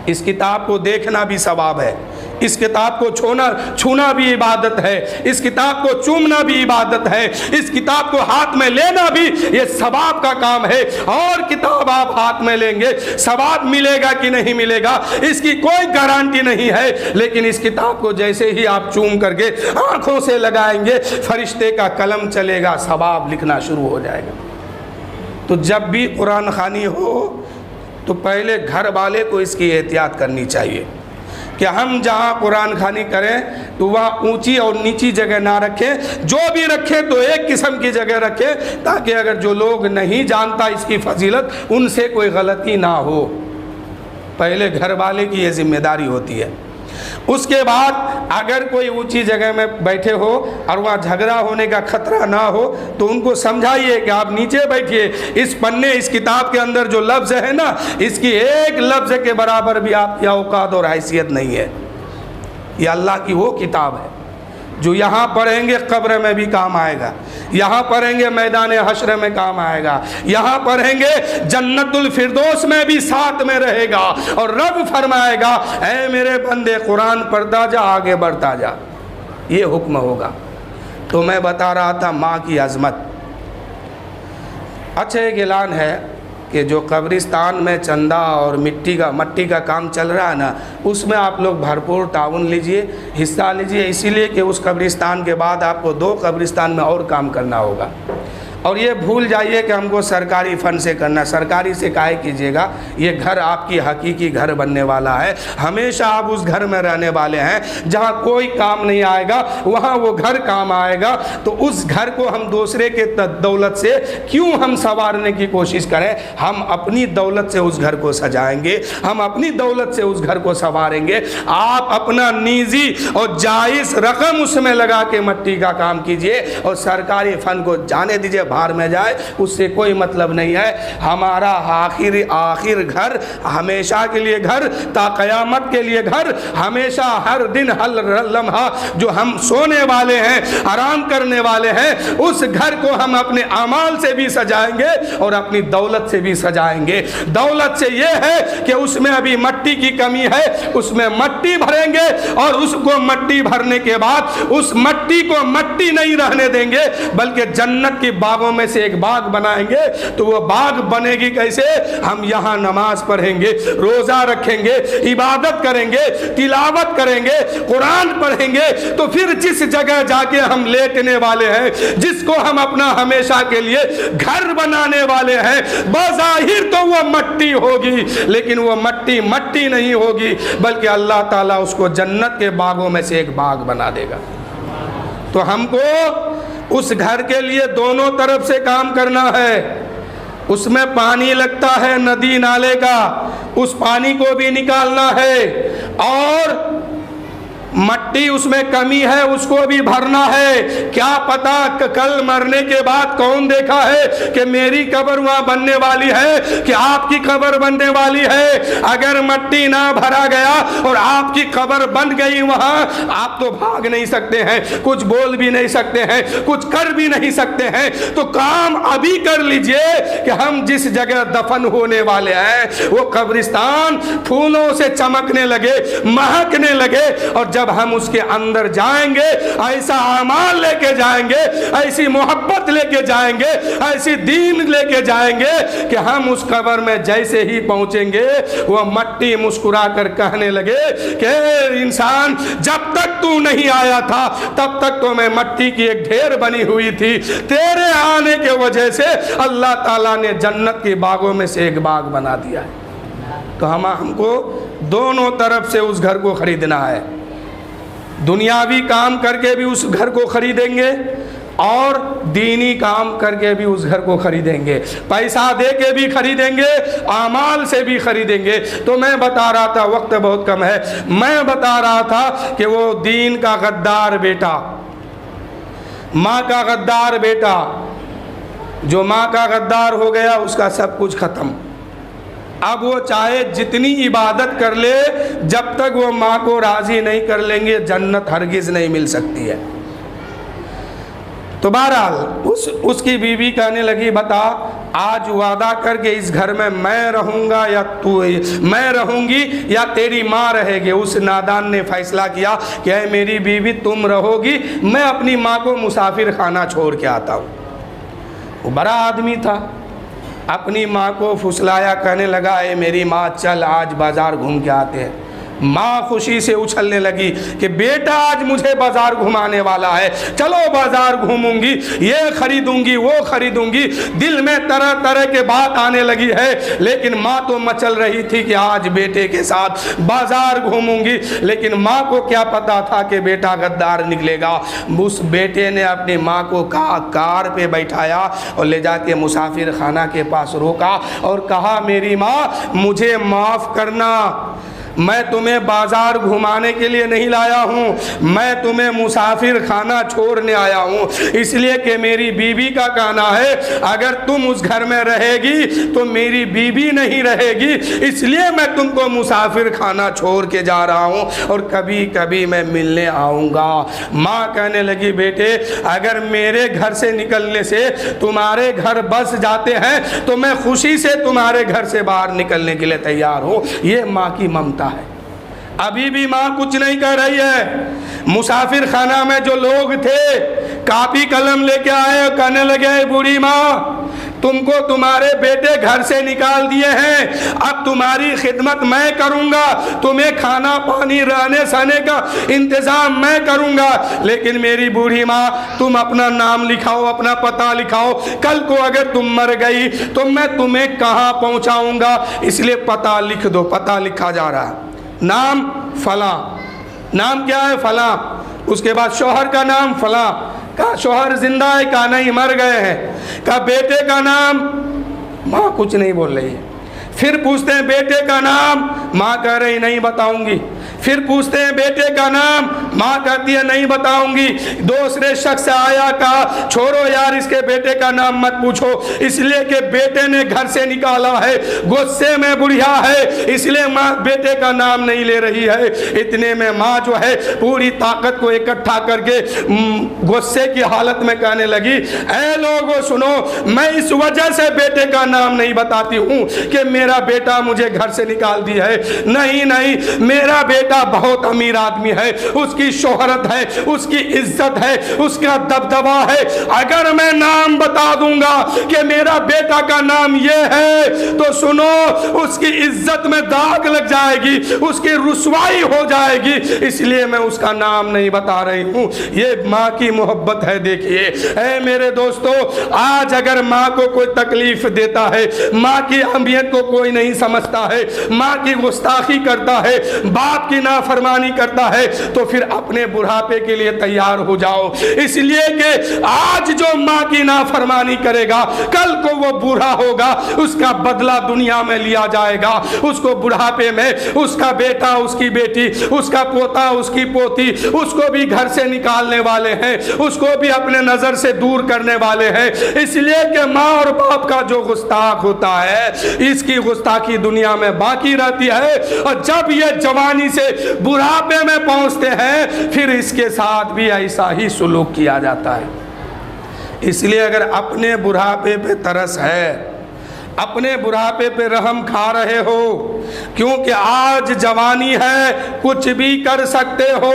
اس کتاب کو دیکھنا بھی ثواب ہے، اس کتاب کو چھونا بھی عبادت ہے، اس کتاب کو چومنا بھی عبادت ہے، اس کتاب کو ہاتھ میں لینا بھی یہ ثواب کا کام ہے۔ اور کتاب آپ ہاتھ میں لیں گے ثواب ملے گا کہ نہیں ملے گا اس کی کوئی گارنٹی نہیں ہے، لیکن اس کتاب کو جیسے ہی آپ چوم کر کے آنکھوں سے لگائیں گے فرشتے کا قلم چلے گا، ثواب لکھنا شروع ہو جائے گا۔ تو جب بھی قرآن خوانی ہو تو پہلے گھر والے کو اس کی احتیاط کرنی چاہیے کہ ہم جہاں قرآن خوانی کریں تو وہاں اونچی اور نیچی جگہ نہ رکھیں، جو بھی رکھیں تو ایک قسم کی جگہ رکھیں تاکہ اگر جو لوگ نہیں جانتا اس کی فضیلت ان سے کوئی غلطی نہ ہو۔ پہلے گھر والے کی یہ ذمہ داری ہوتی ہے۔ اس کے بعد اگر کوئی اونچی جگہ میں بیٹھے ہو اور وہاں جھگڑا ہونے کا خطرہ نہ ہو تو ان کو سمجھائیے کہ آپ نیچے بیٹھیے، اس پنے اس کتاب کے اندر جو لفظ ہے نا اس کی ایک لفظ کے برابر بھی آپ کی اوقات اور حیثیت نہیں ہے۔ یہ اللہ کی وہ کتاب ہے جو یہاں پڑھیں گے قبر میں بھی کام آئے گا، یہاں پڑھیں گے میدان حشر میں کام آئے گا، یہاں پڑھیں گے جنت الفردوس میں بھی ساتھ میں رہے گا، اور رب فرمائے گا اے میرے بندے قرآن پڑھتا جا، آگے بڑھتا جا، یہ حکم ہوگا۔ تو میں بتا رہا تھا ماں کی عظمت۔ اچھا ایک اعلان ہے کہ جو قبرستان میں چندہ اور مٹی کا کام چل رہا ہے نا اس میں آپ لوگ بھرپور تعاون لیجئے، حصہ لیجئے، اسی لیے کہ اس قبرستان کے بعد آپ کو 2 قبرستان میں اور کام کرنا ہوگا۔ اور یہ بھول جائیے کہ ہم کو سرکاری فنڈ سے کرنا، سرکاری سے کاہے کیجیے گا، یہ گھر آپ کی حقیقی گھر بننے والا ہے، ہمیشہ آپ اس گھر میں رہنے والے ہیں، جہاں کوئی کام نہیں آئے گا وہاں وہ گھر کام آئے گا۔ تو اس گھر کو ہم دوسرے کے دولت سے کیوں ہم سنوارنے کی کوشش کریں، ہم اپنی دولت سے اس گھر کو سجائیں گے، ہم اپنی دولت سے اس گھر کو سنواریں گے۔ آپ اپنا نیزی اور جائز رقم اس میں لگا کے مٹی کا کام کیجئے اور سرکاری فنڈ کو جانے دیجئے، باہر میں جائے، اس سے کوئی مطلب نہیں ہے۔ ہمارا آخر گھر ہمیشہ کے لیے گھر، تا قیامت کے لیے گھر، ہمیشہ ہر دن ہر لمحہ جو ہم سونے والے ہیں آرام کرنے والے ہیں اس گھر کو ہم اپنے اعمال سے بھی سجائیں گے اور اپنی دولت سے بھی سجائیں گے۔ دولت سے یہ ہے کہ اس میں ابھی مٹی کی کمی ہے، اس میں مٹی بھریں گے اور اس کو مٹی بھرنے کے بعد اس مٹی کو مٹی نہیں رہنے دیں گے بلکہ جنت کی باغوں میں سے ایک باغ بنائیں گے۔ تو وہ باغ بنے گی کیسے؟ ہم یہاں نماز پڑھیں گے، روزہ رکھیں گے، عبادت کریں گے، تلاوت کریں گے، قرآن پڑھیں گے، تو پھر جس جگہ جا کے ہم لیٹنے والے ہیں، جس کو ہم اپنا ہمیشہ کے لیے گھر بنانے والے ہیں، بظاہر تو وہ مٹی ہوگی لیکن وہ مٹی نہیں ہوگی بلکہ اللہ تعالیٰ اس کو جنت کے باغوں میں سے ایک باغ بنا دے گا۔ تو ہم کو اس گھر کے لیے دونوں طرف سے کام کرنا ہے۔ اس میں پانی لگتا ہے ندی نالے کا، اس پانی کو بھی نکالنا ہے، اور مٹی اس میں کمی ہے اس کو بھی بھرنا ہے۔ کیا پتا کل مرنے کے بعد کون دیکھا ہے کہ میری قبر وہاں بننے والی ہے کہ آپ کی قبر بننے والی ہے۔ اگر مٹی نہ بھرا گیا اور آپ کی قبر بن گئی وہاں، آپ تو بھاگ نہیں سکتے ہیں، کچھ بول بھی نہیں سکتے ہیں، کچھ کر بھی نہیں سکتے ہیں۔ تو کام ابھی کر لیجئے کہ ہم جس جگہ دفن ہونے والے ہیں وہ قبرستان پھولوں سے چمکنے لگے، مہکنے لگے، اور جب ہم اس کے اندر جائیں گے ایسا اعمال لے کے جائیں گے، ایسی محبت لے کے جائیں گے، ایسی دین لے کے جائیں گے کہ ہم اس قبر میں جیسے ہی پہنچیں گے وہ مٹی مسکرا کر کہنے لگے کہ انسان جب تک تو نہیں آیا تھا تب تک تو میں مٹی کی ایک ڈھیر بنی ہوئی تھی، تیرے آنے کے وجہ سے اللہ تعالیٰ نے جنت کے باغوں میں سے ایک باغ بنا دیا ہے۔ تو ہم کو دونوں طرف سے اس گھر کو خریدنا ہے، دنیاوی کام کر کے بھی اس گھر کو خریدیں گے اور دینی کام کر کے بھی اس گھر کو خریدیں گے، پیسہ دے کے بھی خریدیں گے، اعمال سے بھی خریدیں گے۔ تو میں بتا رہا تھا، وقت بہت کم ہے، میں بتا رہا تھا کہ وہ دین کا غدار بیٹا، ماں کا غدار بیٹا، جو ماں کا غدار ہو گیا اس کا سب کچھ ختم۔ اب وہ چاہے جتنی عبادت کر لے، جب تک وہ ماں کو راضی نہیں کر لیں گے جنت ہرگز نہیں مل سکتی ہے۔ تو بہرحال اس کی بیوی کہنے لگی بتا آج وعدہ کر کے اس گھر میں رہوں گا یا میں رہوں گی یا تیری ماں رہے گی۔ اس نادان نے فیصلہ کیا کہ اے میری بیوی تم رہو گی، میں اپنی ماں کو مسافر خانہ چھوڑ کے آتا ہوں۔ وہ بڑا آدمی تھا، اپنی ماں کو پھسلایا، کہنے لگا اے میری ماں چل آج بازار گھوم کے آتے ہیں۔ ماں خوشی سے اچھلنے لگی کہ بیٹا آج مجھے بازار گھمانے والا ہے، چلو بازار گھوموں گی، یہ خریدوں گی وہ خریدوں گی۔ دل میں طرح طرح کے بات آنے لگی ہے، لیکن ماں تو مچل رہی تھی کہ آج بیٹے کے ساتھ بازار گھوموں گی۔ لیکن ماں کو کیا پتا تھا کہ بیٹا غدار نکلے گا۔ اس بیٹے نے اپنی ماں کو کار پہ بیٹھایا اور لے جا کے مسافر خانہ کے پاس روکا اور کہا میری ماں مجھے معاف کرنا، میں تمہیں بازار گھمانے کے لیے نہیں لایا ہوں، میں تمہیں مسافر خانہ چھوڑنے آیا ہوں، اس لیے کہ میری بیوی کا کہنا ہے اگر تم اس گھر میں رہے گی تو میری بیوی نہیں رہے گی، اس لیے میں تم کو مسافر خانہ چھوڑ کے جا رہا ہوں اور کبھی کبھی میں ملنے آؤں گا۔ ماں کہنے لگی بیٹے اگر میرے گھر سے نکلنے سے تمہارے گھر بس جاتے ہیں تو میں خوشی سے تمہارے گھر سے باہر نکلنے کے لیے تیار ہوں۔ یہ ماں کی ممتا ہے۔ ابھی بھی ماں کچھ نہیں کہہ رہی ہے۔ مسافر خانہ میں جو لوگ تھے کاپی قلم لے کے آئے، کہنے لگے اے بوڑھی ماں تم کو تمہارے بیٹے گھر سے نکال دیے ہیں، اب تمہاری خدمت میں کروں گا، تمہیں کھانا پانی رہنے سہنے کا انتظام میں کروں گا، لیکن میری بوڑھی ماں تم اپنا نام لکھاؤ، اپنا پتہ لکھاؤ، کل کو اگر تم مر گئی تو میں تمہیں کہاں پہنچاؤں گا، اس لیے پتہ لکھ دو۔ پتہ لکھا جا رہا ہے، نام فلاں، نام کیا ہے فلاں، اس کے بعد شوہر کا نام فلاں، کہا شوہر زندہ ہے، کہا نہیں مر گئے ہیں، کہا بیٹے کا نام، ماں کچھ نہیں بول رہی ہے۔ پھر پوچھتے ہیں بیٹے کا نام، ماں کہہ رہی نہیں بتاؤں گی۔ پھر پوچھتے ہیں بیٹے کا نام، ماں کہتی ہے نہیں بتاؤں گی۔ دوسرے شخص آیا، کہا چھوڑو یار اس کے بیٹے کا نام مت پوچھو، اس لیے کہ بیٹے نے گھر سے نکالا ہے، غصے میں بڑھیا ہے، اس لیے ماں بیٹے کا نام نہیں لے رہی ہے۔ اتنے میں ماں جو ہے پوری طاقت کو اکٹھا کر کے غصے کی حالت میں کہنے لگی اے لوگو سنو، میں اس وجہ سے بیٹے کا نام نہیں بتاتی ہوں کہ میرا بیٹا مجھے گھر سے نکال دی ہے، نہیں، میرا بیٹا بہت امیر آدمی ہے، اس کی شہرت ہے، اس کی عزت ہے، اس کا دبدبا ہے، اگر میں نام بتا دوں گا کہ میرا بیٹا کا نام یہ ہے تو سنو اس کی عزت میں داغ لگ جائے گی، اس کی رسوائی ہو جائے گی، اس لیے میں اس کا نام نہیں بتا رہی ہوں۔ یہ ماں کی محبت ہے۔ دیکھیے اے میرے دوستو، آج اگر ماں کو کوئی تکلیف دیتا ہے، ماں کی اہمیت کو کوئی نہیں سمجھتا ہے، ماں کی گستاخی کرتا ہے، باپ کی نافرمانی کرتا ہے، تو پھر اپنے بڑھاپے کے لیے تیار ہو جاؤ، اس لیے کہ آج جو ماں کی نافرمانی کرے گا کل کو وہ بوڑھا ہوگا، اس کا بدلہ دنیا میں لیا جائے گا، اس کو بڑھاپے میں اس کا بیٹا، اس کی بیٹی، اس کا پوتا، اس کی پوتی، اس کو بھی گھر سے نکالنے والے ہیں، اس کو بھی اپنے نظر سے دور کرنے والے ہیں، اس لیے کہ ماں اور باپ کا جو گستاخ ہوتا ہے اس کی گستاخی دنیا میں باقی رہتی ہے، اور جب یہ جوانی سے بڑھاپے میں پہنچتے ہیں پھر اس کے ساتھ بھی ایسا ہی سلوک کیا جاتا ہے۔ اس لیے اگر اپنے بڑھاپے پہ ترس ہے، اپنے بڑھاپے پہ رحم کھا رہے ہو، کیونکہ آج جوانی ہے کچھ بھی کر سکتے ہو،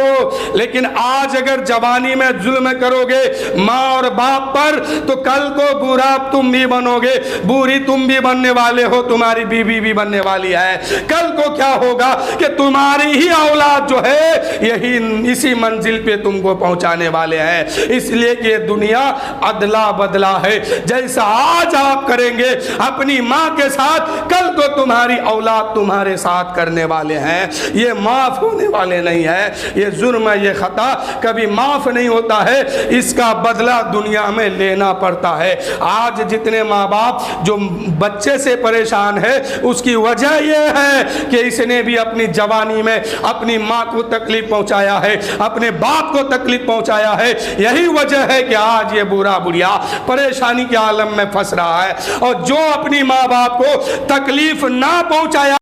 لیکن آج اگر جوانی میں ظلم کرو گے ماں اور باپ پر تو کل کو بوڑھا تم بھی بنو گے، بوڑھی تم بھی بننے والے ہو، تمہاری بیوی بھی بننے والی ہے، کل کو کیا ہوگا کہ تمہاری ہی اولاد جو ہے یہی اسی منزل پہ تم کو پہنچانے والے ہیں۔ اس لیے کہ یہ دنیا ادلا بدلا ہے، جیسا آج آپ کریں گے اپنی ماں کے ساتھ کل کو تمہاری اولاد تمہارے ساتھ کرنے والے ہیں، یہ معاف ہونے والے نہیں ہے، یہ جرم ہے، یہ خطا کبھی معاف نہیں ہوتا ہے، اس کا بدلہ دنیا میں لینا پڑتا ہے۔ آج جتنے ماں باپ جو بچے سے پریشان ہے اس کی وجہ یہ ہے کہ اس نے بھی اپنی جوانی میں اپنی ماں کو تکلیف پہنچایا ہے، اپنے باپ کو تکلیف پہنچایا ہے، یہی وجہ ہے کہ آج یہ بوڑھا بڑھیا پریشانی کے عالم میں پھنس رہا ہے، اور جو اپنی ماں باپ کو تکلیف نہ پہنچایا